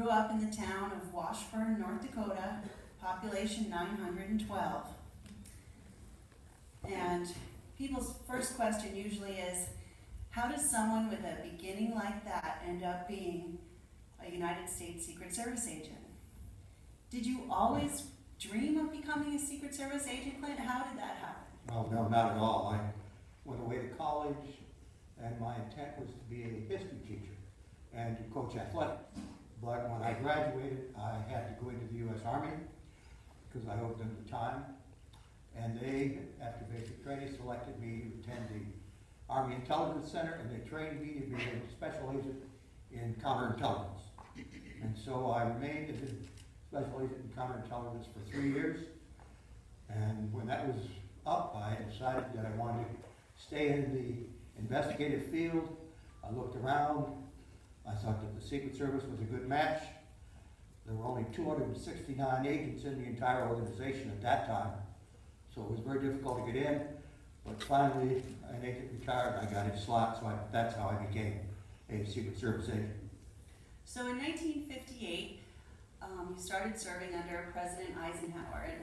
grew up in the town of Washburn, North Dakota, population 912. And people's first question usually is, how does someone with a beginning like that end up being a United States Secret Service agent? Did you always dream of becoming a Secret Service agent, Clint? How did that happen? Oh, no, not at all. I went away to college, and my intent was to be a history teacher and to coach athletics. But when I graduated, I had to go into the U.S. Army because I owed them the time. And they, after basic training, selected me to attend the Army Intelligence Center, and they trained me to be a special agent in counterintelligence. And so I remained as a special agent in counterintelligence for 3 years. And when that was up, I decided that I wanted to stay in the investigative field. I looked around. I thought that the Secret Service was a good match. There were only 269 agents in the entire organization at that time, so it was very difficult to get in. But finally, an agent retired, I got his slot, so that's how I became a Secret Service agent. So in 1958, you started serving under President Eisenhower. And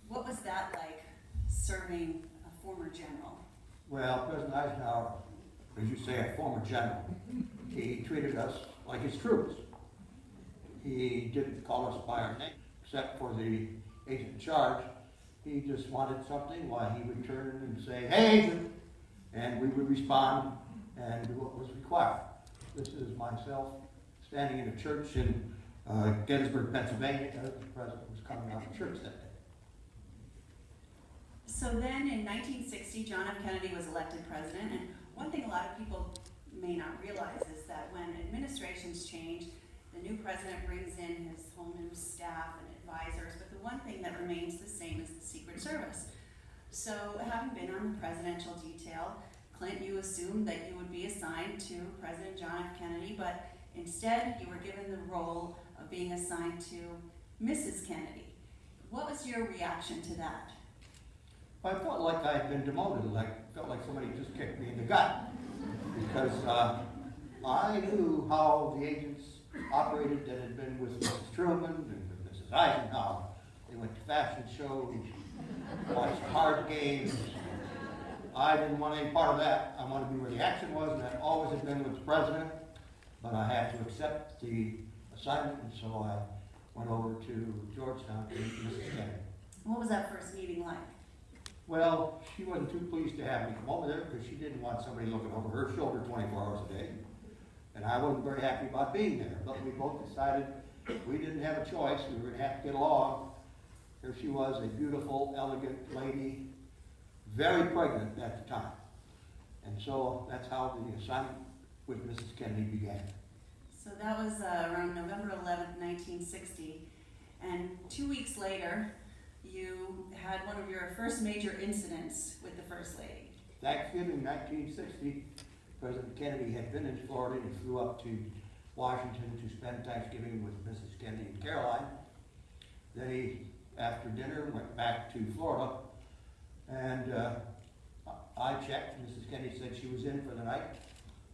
what was that like, serving a former general? Well, President Eisenhower, as you say, a former general, he treated us like his troops. He didn't call us by our name, except for the agent in charge. He just wanted something, why he would turn and say, "Hey, agent," and we would respond and do what was required. This is myself standing in a church in Gettysburg, Pennsylvania, as the president was coming out of church that day. So then in 1960, John F. Kennedy was elected president, and one thing a lot of people may not realize is that when administrations change, the new president brings in his whole new staff and advisors, but the one thing that remains the same is the Secret Service. So having been on the presidential detail, Clint, you assumed that you would be assigned to President John F. Kennedy, but instead you were given the role of being assigned to Mrs. Kennedy. What was your reaction to that? I felt like I had been demoted, felt like somebody just kicked me in the gut, because I knew how the agents operated that had been with Mrs. Truman and with Mrs. Eisenhower. They went to fashion shows, watched card games. I didn't want any part of that. I wanted to be where the action was, and that always had been with the president. But I had to accept the assignment, and so I went over to Georgetown to meet Mrs. Kennedy. What was that first meeting like? Well, she wasn't too pleased to have me come over there because she didn't want somebody looking over her shoulder 24 hours a day. And I wasn't very happy about being there. But we both decided we didn't have a choice. We were going to have to get along. Here she was, a beautiful, elegant lady, very pregnant at the time. And so that's how the assignment with Mrs. Kennedy began. So that was around November 11th, 1960. And 2 weeks later, you had one of your first major incidents with the First Lady. Thanksgiving 1960, President Kennedy had been in Florida and flew up to Washington to spend Thanksgiving with Mrs. Kennedy and Caroline. Then he, after dinner, went back to Florida, and I checked. Mrs. Kennedy said she was in for the night.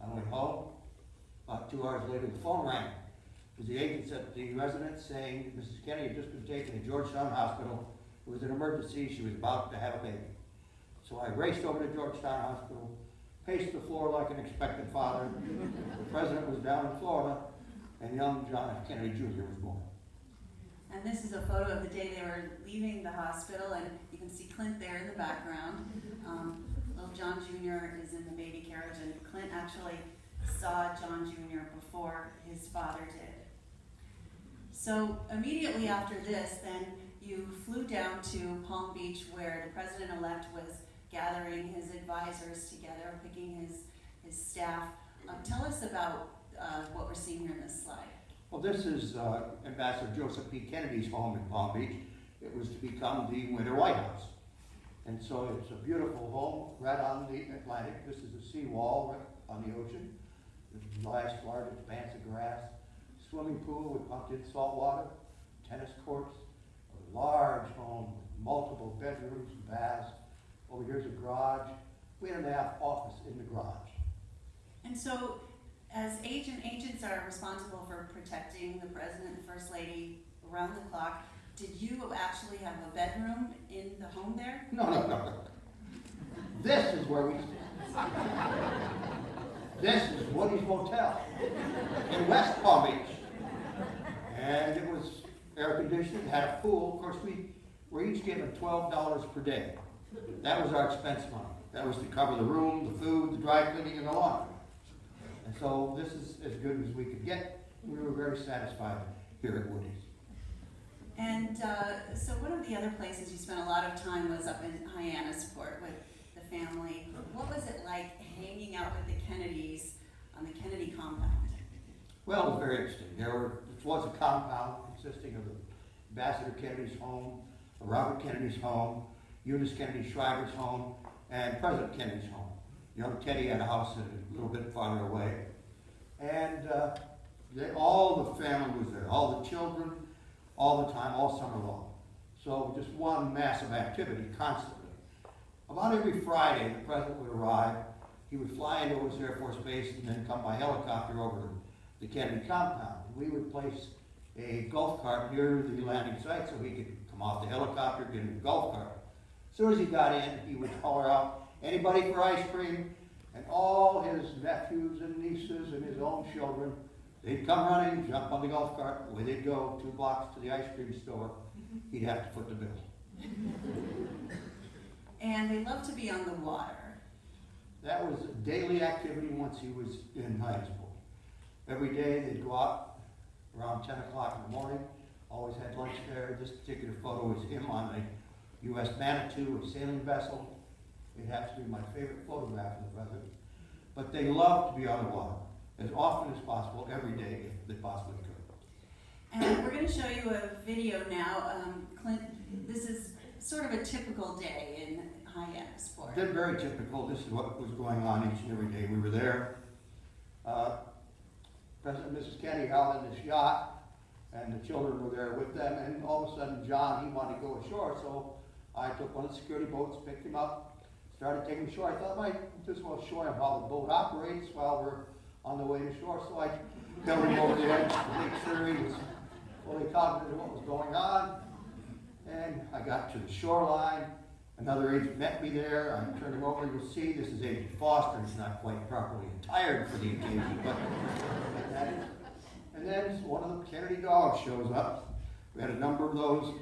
I went home. About 2 hours later, the phone rang. It was the agents at the residence saying Mrs. Kennedy had just been taken to Georgetown Hospital. It was an emergency. She was about to have a baby. So I raced over to Georgetown Hospital, paced the floor like an expectant father. The president was down in Florida, and young John F. Kennedy Jr. was born. And this is a photo of the day they were leaving the hospital, and you can see Clint there in the background. Little John Jr. is in the baby carriage, and Clint actually saw John Jr. before his father did. So immediately after this, then you flew down to Palm Beach, where the president-elect was gathering his advisors together, picking his staff. Tell us about what we're seeing here in this slide. Well, this is Ambassador Joseph P. Kennedy's home in Palm Beach. It was to become the Winter White House. And so it's a beautiful home right on the Atlantic. This is a seawall right on the ocean. There's large expanse of grass, swimming pool with pumped-in salt water, tennis courts, a large home with multiple bedrooms and baths. Over here's a garage. We had an office in the garage. And so As agents are responsible for protecting the president and first lady around the clock, did you actually have a bedroom in the home there? No. This is where we stay. This is Woody's Motel in West Palm Beach. And it was air conditioned, had a pool. Of course, we were each given $12 per day. That was our expense money. That was to cover the room, the food, the dry cleaning, and the laundry. And so this is as good as we could get. We were very satisfied here at Woody's. And so one of the other places you spent a lot of time was up in Hyannisport with the family. What was it like hanging out with the Kennedys on the Kennedy compound? Well, it was very interesting. This was a compound consisting of Ambassador Kennedy's home, Robert Kennedy's home, Eunice Kennedy Shriver's home, and President Kennedy's home. Young Teddy had a house a little bit farther away. And all the family was there, all the children, all the time, all summer long. So just one massive activity constantly. About every Friday, the president would arrive. He would fly into Lewis Air Force Base and then come by helicopter over to the Kennedy compound. We would place a golf cart near the landing site so he could come off the helicopter, get in the golf cart. As soon as he got in, he would holler out, "Anybody for ice cream?" And all his nephews and nieces and his own children, they'd come running, jump on the golf cart, away they'd go, 2 blocks to the ice cream store. He'd have to foot the bill. And they loved to be on the water. That was a daily activity once he was in high school. Every day they'd go out around 10 o'clock in the morning, always had lunch there. This particular photo is him on a U.S. Manitou, a sailing vessel. It happens to be my favorite photograph of the president. But they loved to be on the water as often as possible, every day, if they possibly could. And we're going to show you a video now. Clint, this is sort of a typical day in Hyannisport. They're very typical. This is what was going on each and every day. We were there. President and Mrs. Kennedy out in this yacht, and the children were there with them, and all of a sudden John, he wanted to go ashore, so I took one of the security boats, picked him up, started taking him ashore. I thought I might just want to show him how the boat operates while we're on the way to shore, so I held him over the edge to make sure he was fully cognizant of what was going on. And I got to the shoreline. Another agent met me there. I turned him over. You'll see this is Agent Foster. He's not quite properly attired for the occasion, but and then one of the Kennedy dogs shows up. We had a number of those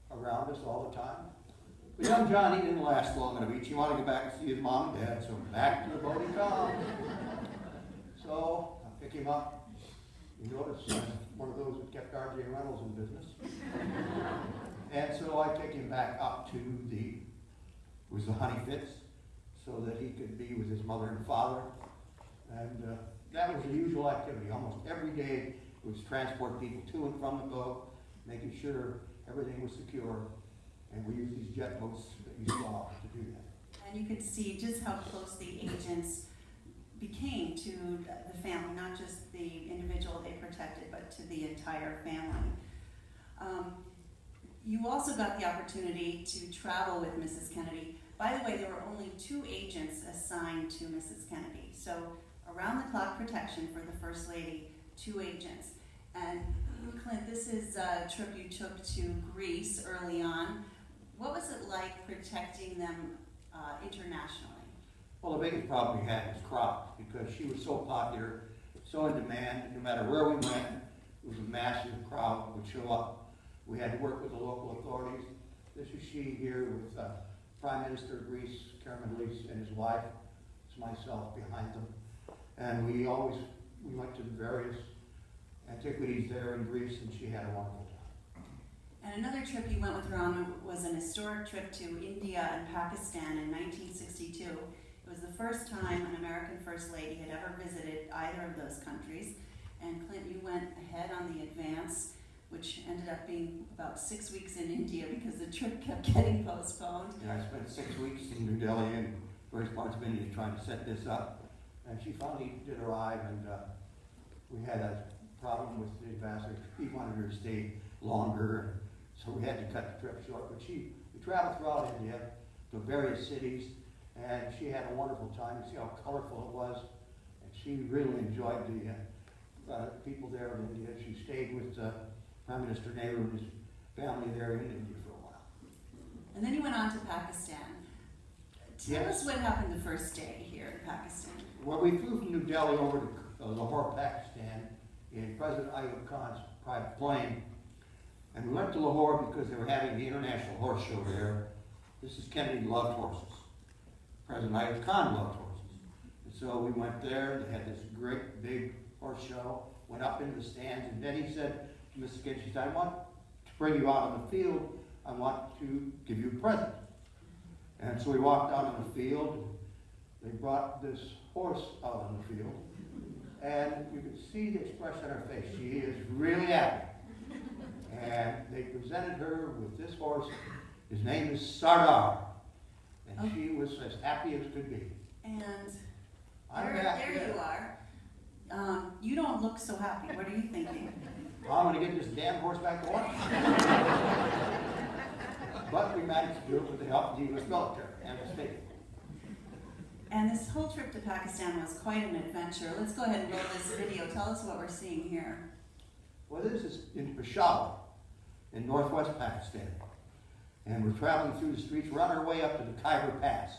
around us all the time. But young John, he didn't last long on the beach. He wanted to go back and see his mom and dad, so back to the boat he comes. So I pick him up. You notice one of those that kept RJ Reynolds in business. And so I take him back up to the Honey Fits so that he could be with his mother and father. And that was the usual activity. Almost every day was transport people to and from the boat, making sure everything was secure. And we used these jet boats that you saw to do that. And you could see just how close the agents became to the family, not just the individual they protected, but to the entire family. You also got the opportunity to travel with Mrs. Kennedy. By the way, there were only 2 agents assigned to Mrs. Kennedy. So around-the-clock protection for the First Lady, 2 agents. And Clint, this is a trip you took to Greece early on. What was it like protecting them internationally? Well, the biggest problem we had was crowds, because she was so popular, so in demand. No matter where we went, it was a massive crowd that would show up. We had to work with the local authorities. This is she here with Prime Minister of Greece, Karamanlis, and his wife. It's myself behind them. And we went to the various antiquities there in Greece, and she had a wonderful time. And another trip you went with her on was an historic trip to India and Pakistan in 1962. It was the first time an American First Lady had ever visited either of those countries. And Clint, you went ahead on the advance, which ended up being about 6 weeks in India because the trip kept getting postponed. Yeah, I spent 6 weeks in New Delhi and various parts of India trying to set this up. And she finally did arrive, and we had a problem with the ambassador. He wanted her to stay longer, so we had to cut the trip short. But we traveled throughout India to various cities, and she had a wonderful time. You see how colorful it was. And she really enjoyed the people there in India. She stayed with Prime Minister Nehru and his family there in India for a while. And then you went on to Pakistan. Tell Yes. us what happened the first day here in Pakistan. Well, we flew from New Delhi over to Lahore, Pakistan, in President Ayub Khan's private plane. And we went to Lahore because they were having the International Horse Show there. Mrs. Kennedy loved horses. President Ayub Khan loved horses. And so we went there. They had this great big horse show, went up into the stands, and then he said to Mrs. Kennedy, he said, I want to bring you out on the field. I want to give you a present. And so we walked out on the field. They brought this horse out on the field. And you could see the expression on her face. She is really happy. And they presented her with this horse. His name is Sardar. And she was as happy as could be. And there you are. You don't look so happy. What are you thinking? I'm going to get this damn horse back to work. But we managed to do it with the help of the U.S. military and the state. And this whole trip to Pakistan was quite an adventure. Let's go ahead and roll this video. Tell us what we're seeing here. Well, this is in Peshawar, in northwest Pakistan. And we're traveling through the streets. We're on our way up to the Khyber Pass.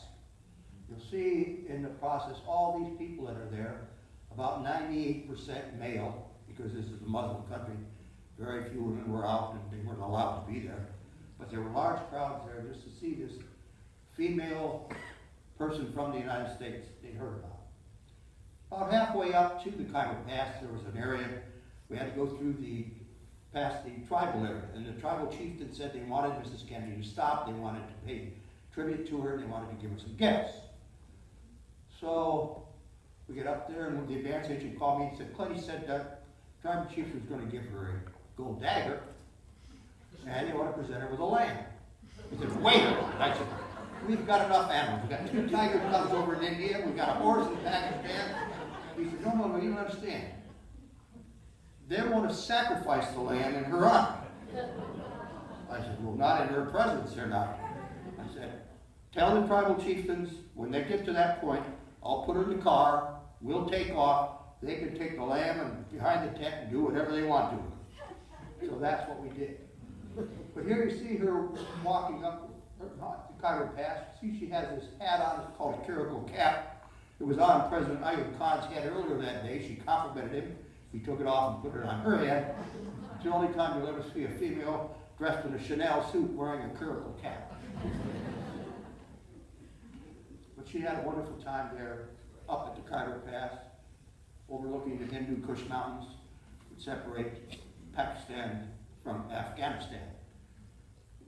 You'll see in the process all these people that are there, about 98% male, because this is a Muslim country. Very few women were out and they weren't allowed to be there. But there were large crowds there just to see this female person from the United States they heard about. About halfway up to the Khyber Pass, there was an area we had to go through past the tribal area. And the tribal chieftain said they wanted Mrs. Kennedy to stop, they wanted to pay tribute to her, and they wanted to give her some gifts. So we get up there, and the advance agent called me and said, Clint, he said that tribal chief was going to give her a gold dagger, and they want to present her with a lamb. He said, wait a minute. I said, we've got enough animals. We've got 2 tiger cubs over in India. We've got a horse in Pakistan. He said, no, you don't understand. They want to sacrifice the lamb in her honor. I said, well, not in her presence, they're not. I said, tell the tribal chieftains, when they get to that point, I'll put her in the car, we'll take off, they can take the lamb and behind the tent and do whatever they want to. So that's what we did. But here you see her walking up the Khyber Pass. See, she has this hat on, it's called a curacle cap. It was on President Ayub Khan's head earlier that day. She complimented him. He took it off and put it on her head. It's the only time you'll ever see a female dressed in a Chanel suit wearing a curacle cap. But she had a wonderful time there up at the Khyber Pass, overlooking the Hindu Kush Mountains, which separate Pakistan from Afghanistan.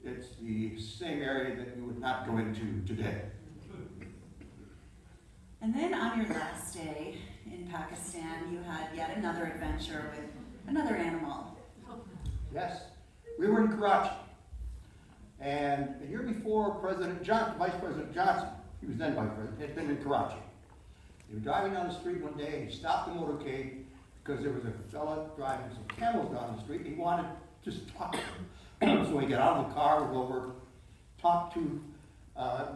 It's the same area that you would not go into today. And then on your last day in Pakistan, you had yet another adventure with another animal. Yes, we were in Karachi. And a year before, Vice President Johnson, he was then Vice President, had been in Karachi. He was driving down the street one day and he stopped the motorcade because there was a fella driving some camels down the street and he wanted to just talk to him. So we got out of the car, we go over, talked to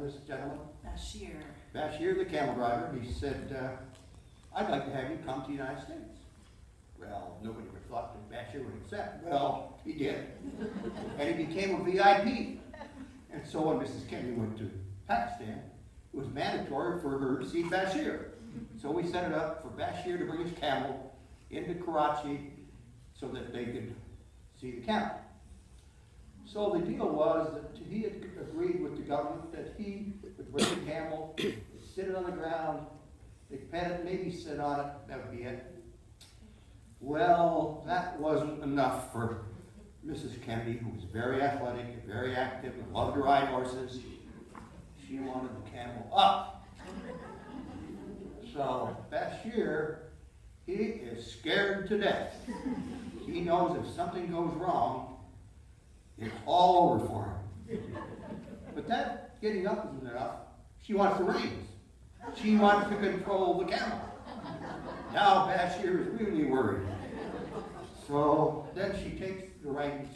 this gentleman, Bashir, the camel driver. He said, I'd like to have you come to the United States. Well, nobody ever thought that Bashir would accept. Well, he did. And he became a VIP. And so when Mrs. Kennedy went to Pakistan, it was mandatory for her to see Bashir. So we set it up for Bashir to bring his camel into Karachi so that they could see the camel. So the deal was that he had agreed with the government that he would bring the camel, sit it on the ground, they pet it, maybe sit on it, that would be it. Well, that wasn't enough for Mrs. Kennedy, who was very athletic, very active, and loved to ride horses. She wanted the camel up. So Bashir, he is scared to death. He knows if something goes wrong, it's all over for him. But that getting up isn't enough. She wants the reins. She wants to control the camel. Now Bashir is really worried. So then she takes the reins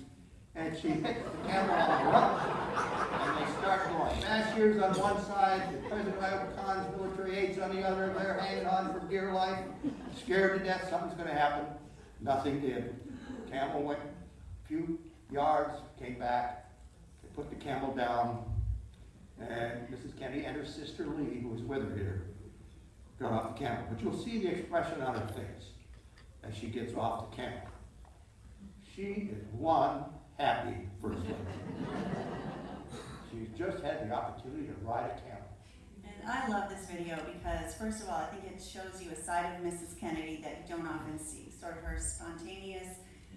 and she hits the camel on the run, and they start going. Cashiers on one side, the President Ayub Khan's military aides on the other, they're hanging on for dear life, scared to death something's going to happen. Nothing did. Camel went a few yards, came back, they put the camel down, and Mrs. Kennedy and her sister Lee, who was with her here, got off the camel. But you'll see the expression on her face as she gets off the camel. She is one happy First Lady. She's just had the opportunity to ride a camel. And I love this video because, first of all, I think it shows you a side of Mrs. Kennedy that you don't often see. Sort of her spontaneous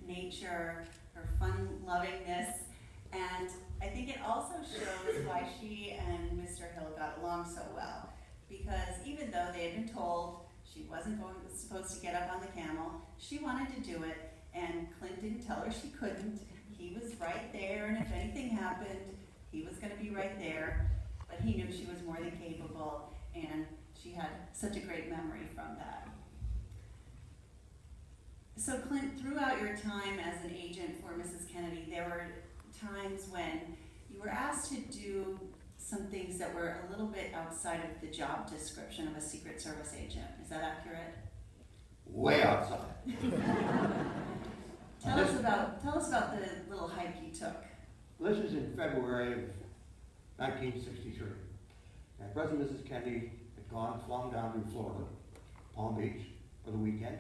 nature, her fun-lovingness, and I think it also shows why she and Mr. Hill got along so well. Because even though they had been told she wasn't supposed to get up on the camel, she wanted to do it, and Clint didn't tell her she couldn't. He was right there, and if anything happened, he was going to be right there. But he knew she was more than capable, and she had such a great memory from that. So Clint, throughout your time as an agent for Mrs. Kennedy, there were times when you were asked to do some things that were a little bit outside of the job description of a Secret Service agent. Is that accurate? Way outside. Tell us about the little hike you took. This is in February of 1963. And President and Mrs. Kennedy had flown down to Florida, Palm Beach, for the weekend.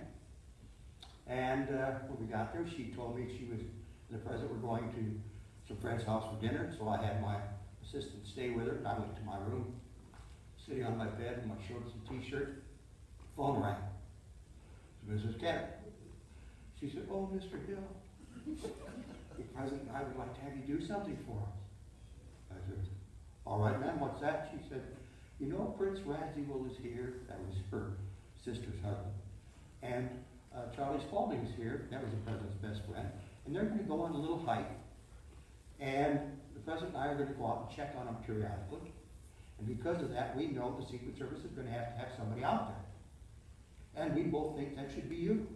And when we got there, she told me she was, and the President were going to some friend's house for dinner, so I had my assistant stay with her, and I went to my room, sitting on my bed in my shorts and t-shirt. Phone rang. It's Mrs. Kennedy. She said, "Oh, Mr. Hill, the President and I would like to have you do something for us." I said, "All right, ma'am, what's that?" She said, "You know, Prince Radziwill is here." That was her sister's husband. And Charlie Spaulding is here. That was the President's best friend. And they're going to go on a little hike. And the President and I are going to go out and check on them periodically. And because of that, we know the Secret Service is going to have somebody out there. And we both think that should be you.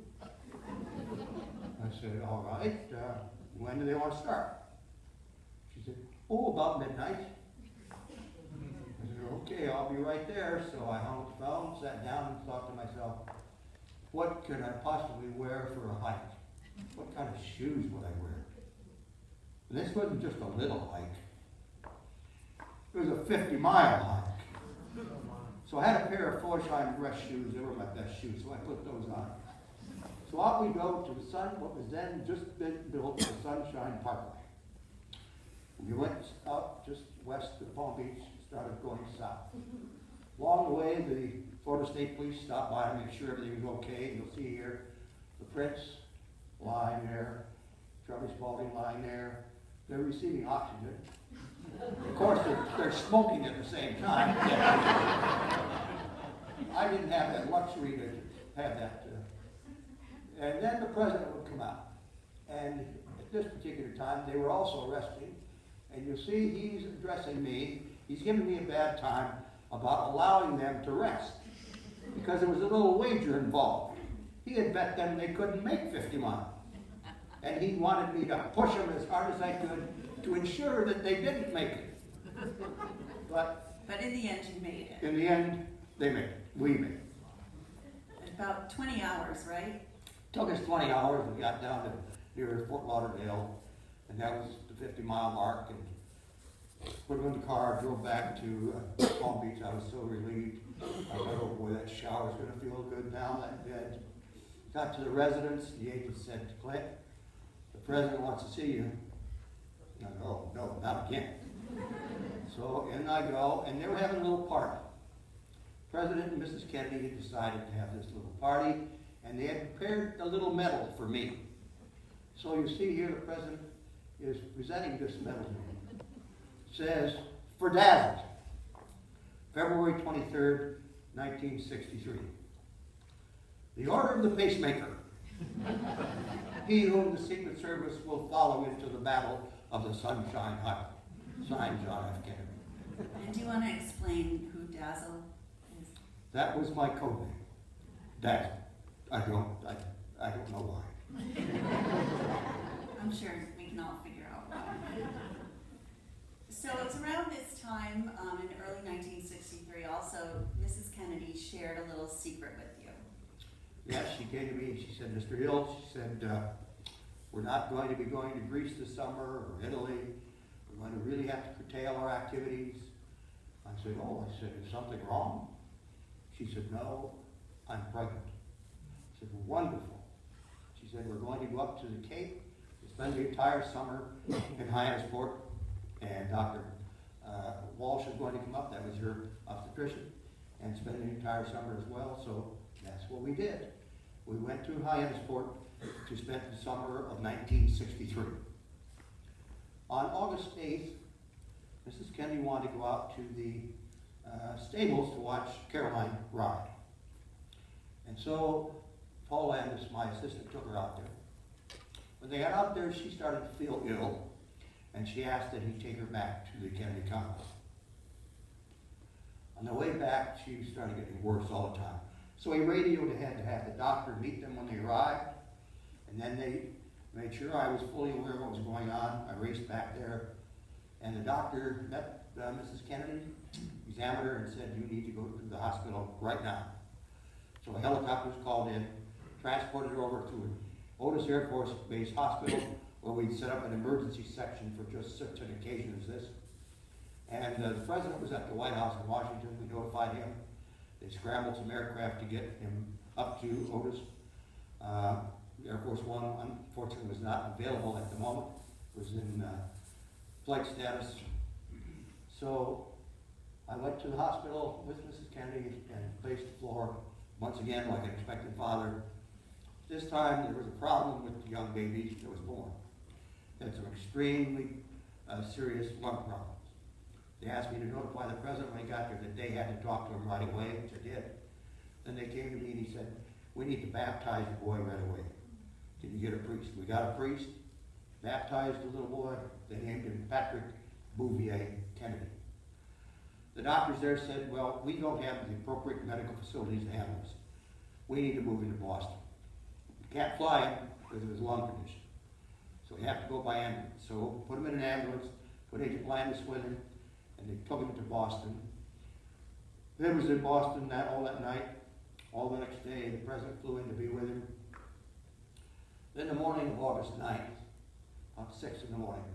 I said, "All right, when do they want to start?" She said, "Oh, about midnight." I said, "Okay, I'll be right there." So I hung up the phone, sat down, and thought to myself, what could I possibly wear for a hike? What kind of shoes would I wear? And this wasn't just a little hike. It was a 50-mile hike. So I had a pair of Florsheim dress shoes. They were my best shoes, so I put those on. So out we go to the what was then just been built, the Sunshine Parkway. We went up just west of Palm Beach, started going south. Along the way, the Florida State Police stopped by to make sure everything was okay. And you'll see here the Prince lying there, Charlie Spaulding lying there. They're receiving oxygen. Of course, they're smoking at the same time. I didn't have that luxury to have that. And then the President would come out. And at this particular time, they were also arresting. And you see, he's addressing me. He's giving me a bad time about allowing them to rest, because there was a little wager involved. He had bet them they couldn't make 50 miles. And he wanted me to push them as hard as I could to ensure that they didn't make it. But in the end, you made it. In the end, they made it. We made it. About 20 hours, right? Took us 20 hours. We got down to near Fort Lauderdale, and that was the 50-mile mark. And put them in the car, drove back to Palm Beach. I was so relieved. I thought, oh boy, that shower's going to feel good now, that bed. Got to the residence. The agent said to Clint, "The President wants to see you." I go, "Oh, no, not again." So in I go, and they were having a little party. President and Mrs. Kennedy had decided to have this little party, and they had prepared a little medal for me. So you see here, the President is presenting this medal to me. It says, "For Dazzled, February 23rd, 1963. The Order of the Pacemaker. He whom the Secret Service will follow into the battle of the Sunshine Highway. Signed, John F. Kennedy." And do you want to explain who Dazzle is? That was my code name. Dazzle. I don't know why. I'm sure we can all figure out So it's around this time, in early 1963, also, Mrs. Kennedy shared a little secret with you. Yes, she came to me and she said, Mr. Hill, she said, we're not going to be going to Greece this summer or Italy. We're going to really have to curtail our activities. I said, oh, I said, is something wrong? She said, no, I'm pregnant. I said, wonderful. She said, we're going to go up to the Cape to spend the entire summer in Hyannisport, and Dr. Walsh is going to come up, that was her obstetrician, and spend the entire summer as well, so that's what we did. We went to Hyannisport to spend the summer of 1963. On August 8th, Mrs. Kennedy wanted to go out to the stables to watch Caroline ride. And so Paul Landis, my assistant, took her out there. When they got out there, she started to feel ill, and she asked that he take her back to the Kennedy Complex. On the way back, she started getting worse all the time. So he radioed ahead to have the doctor meet them when they arrived, and then they made sure I was fully aware of what was going on. I raced back there, and the doctor met Mrs. Kennedy, examined her, and said, you need to go to the hospital right now. So a helicopter was called in, transported her over to Otis Air Force Base Hospital, where we'd set up an emergency section for just such an occasion as this. And the president was at the White House in Washington. We notified him. They scrambled some aircraft to get him up to Otis. Air Force One, unfortunately, was not available at the moment. It was in flight status. So I went to the hospital with Mrs. Kennedy and placed the floor once again like an expectant father. This time there was a problem with the young baby that was born. They had some extremely serious lung problems. They asked me to notify the president when he got there that they had to talk to him right away, which I did. Then they came to me and he said, we need to baptize the boy right away. Can you get a priest? We got a priest, baptized the little boy. They named him Patrick Bouvier Kennedy. The doctors there said, well, we don't have the appropriate medical facilities to handle this. We need to move him to Boston. We can't fly him because of his lung condition. So we have to go by ambulance. So put him in an ambulance, put Agent Landis with him, and they took him to Boston. Then was in Boston all that night, all the next day. The president flew in to be with him. Then the morning of August 9th, about 6 in the morning,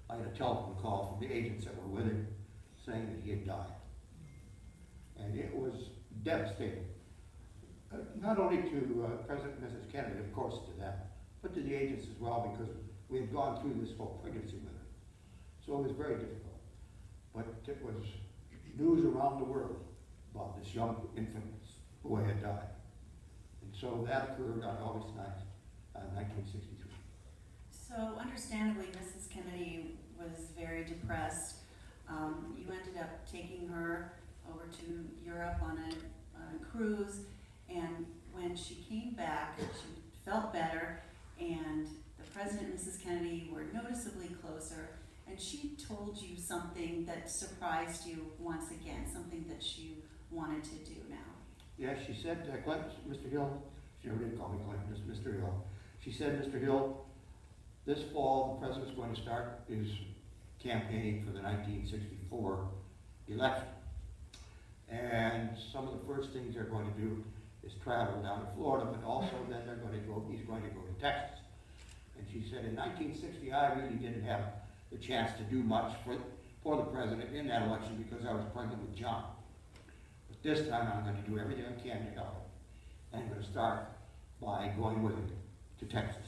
I had a telephone call from the agents that were with him saying that he had died. And it was devastating. Not only to President and Mrs. Kennedy, of course, to them, but to the agents as well, because we had gone through this whole pregnancy with her. So it was very difficult. But it was news around the world about this young infant boy had died. And so that occurred on August 9th, 1963. So understandably, Mrs. Kennedy was very depressed. You ended up taking her over to Europe on a cruise, and when she came back, she felt better, and the President and Mrs. Kennedy were noticeably closer, and she told you something that surprised you once again, something that she wanted to do now. Yeah, she said, Clint, Mr. Hill, she never did call me Clint, just Mr. Hill. She said, Mr. Hill, this fall the President's going to start his campaigning for the 1964 election. And some of the first things they're going to do is travel down to Florida, but also then he's going to go to Texas. And she said, in 1960, I really didn't have the chance to do much for the President in that election because I was pregnant with John. But this time I'm going to do everything I can to help him. And I'm going to start by going with him to Texas.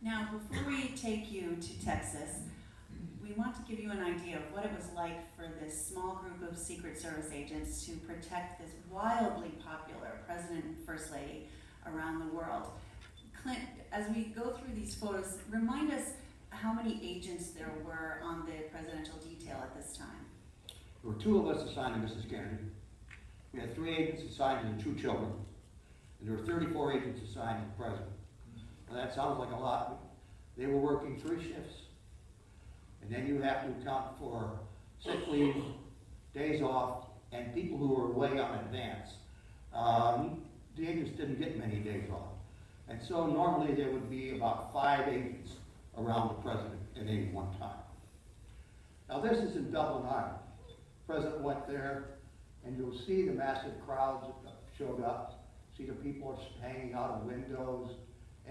Now, before we take you to Texas, we want to give you an idea of what it was like for this small group of Secret Service agents to protect this wildly popular President and First Lady around the world. Clint, as we go through these photos, remind us how many agents there were on the presidential detail at this time. There were 2 of us assigned to Mrs. Kennedy. We had 3 agents assigned to the 2 children. And there were 34 agents assigned to the President. Now that sounds like a lot, but they were working 3 shifts. And then you have to account for sick leave, days off, and people who were away on advance. The agents didn't get many days off. And so normally there would be about 5 agents around the President at any one time. Now this is in Dublin, Ireland. The President went there, and you'll see the massive crowds that showed up, see the people hanging out of windows,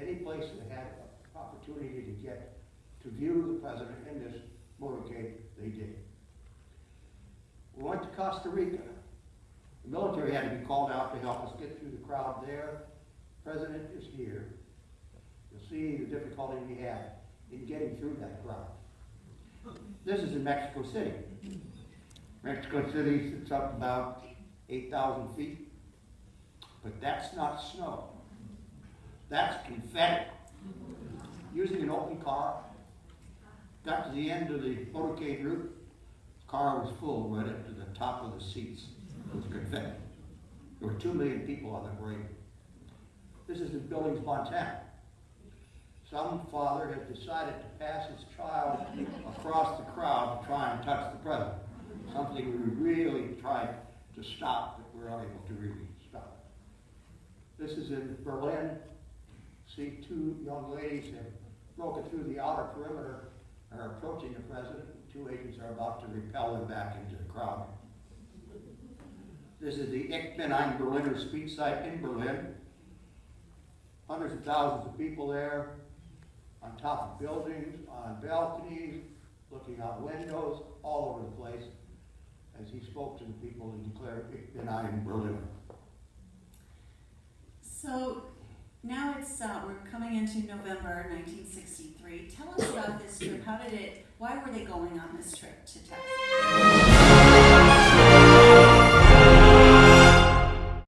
any place that had an opportunity to get to view the President in this motorcade, they did. We went to Costa Rica. The military had to be called out to help us get through the crowd there. The President is here. You'll see the difficulty we had in getting through that crowd. This is in Mexico City. Mexico City sits up about 8,000 feet, but that's not snow. That's confetti. Using an open car, got to the end of the motorcade route, the car was full right up to the top of the seats with confetti. There were 2 million people on the parade. This is in Billings, Montana. Some father has decided to pass his child across the crowd to try and touch the President. Something we really tried to stop, but we're unable to really stop. This is in Berlin. See 2 young ladies have broken through the outer perimeter and are approaching the President. 2 agents are about to repel them back into the crowd. This is the Ich bin ein Berliner speech site in Berlin. Hundreds of thousands of people there, on top of buildings, on balconies, looking out windows, all over the place, as he spoke to the people and declared, Ich bin ein Berliner. So now we're coming into November 1963. Tell us about this trip. Why were they going on this trip to Texas?